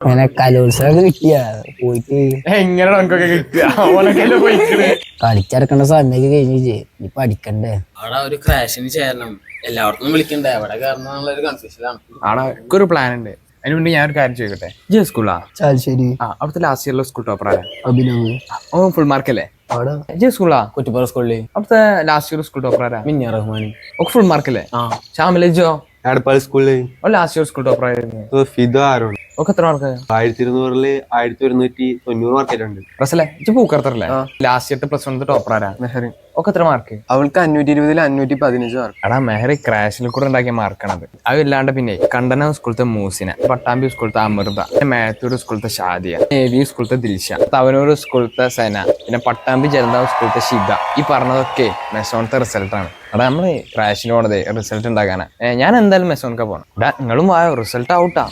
അങ്ങനെ കലോത്സവം കിട്ടിയ പോയിട്ട് എങ്ങനെ നമുക്കൊക്കെ കിട്ടുക കളിച്ചിറക്കേണ്ട സമയൊക്കെ കഴിഞ്ഞില്ലേ നീ പഠിക്കണ്ടേ? അവിടെ ഒരു ക്രാഷിന് ചേരണം, എല്ലാവർക്കും വിളിക്കണ്ടേ, അവിടെ കാരണം ഒരു കൺഫ്യൂഷനാണ്. ആടാ ഒക്കെ ഒരു പ്ലാൻ ഉണ്ട്. അതിന് വേണ്ടി ഞാൻ ഒരു കാര്യം ചോദിക്കട്ടെ, ജി സ്കൂളാ ചാലശ്ശേരി അവിടുത്തെ ലാസ്റ്റ് ഇയറിലെ സ്കൂൾ ടോപ്പറാണ് അഭിനവ് ഓ ഫുൾ മാർക്കല്ലേ? അവിടെ ജി സ്കൂളാ കുറ്റിപ്പുറ സ്കൂളില് അവിടുത്തെ ലാസ്റ്റ് ഇയർ സ്കൂൾ ടോപ്പറാരാ? മിന്നി റഹ്മാൻ. ഒക്കെ ഫുൾ മാർക്കല്ലേ? ശ്യാമിലജോ എടപ്പാൾ സ്കൂളില് ലാസ്റ്റ് ഇയർ സ്കൂൾ ടോപ്പറായിരുന്നു. ഫിദ ആരോണ് ഒക്കെ എത്ര മാർക്ക്? 1200 1190 മാർക്കായിട്ടുണ്ട്. റസലേ ഇജ്ജ് പൂക്കർത്തറല്ലേ? ലാസ്റ്റ് ഇയർ പ്ലസ് വൺ ടോപ്പറാരാ? മെഹറി. ഒക്കെ എത്ര മാർക്ക്? അവൾക്ക് 520 515 മാർക്ക്. എടാ മെഹറി ക്രാഷിൽ കൂടെ ഉണ്ടാക്കിയ മാർക്കാണത്. അത് ഇല്ലാണ്ട് പിന്നെ കണ്ടന സ്കൂളത്തെ മൂസിന, പട്ടാമ്പി സ്കൂളത്തെ അമൃത, മാത്തൂർ സ്കൂളത്തെ ഷാദിയ, നേവി സ്കൂളത്തെ ദിൽഷ, തവനൂർ സ്കൂളത്തെ സന, പിന്നെ പട്ടാമ്പി ജലതാവ് സ്കൂളത്തെ ഷിബ. ഈ പറഞ്ഞതൊക്കെ മെസോണത്തെ റിസൾട്ടാണ്. എടാ നമ്മള് ക്രാഷിന് പോണത് റിസൾട്ട് ഉണ്ടാക്കാനാ. ഞാൻ എന്തായാലും മെസോണക്ക പോണം. എടാ നിങ്ങളും വായോ, റിസൾട്ട് ഔട്ടാ.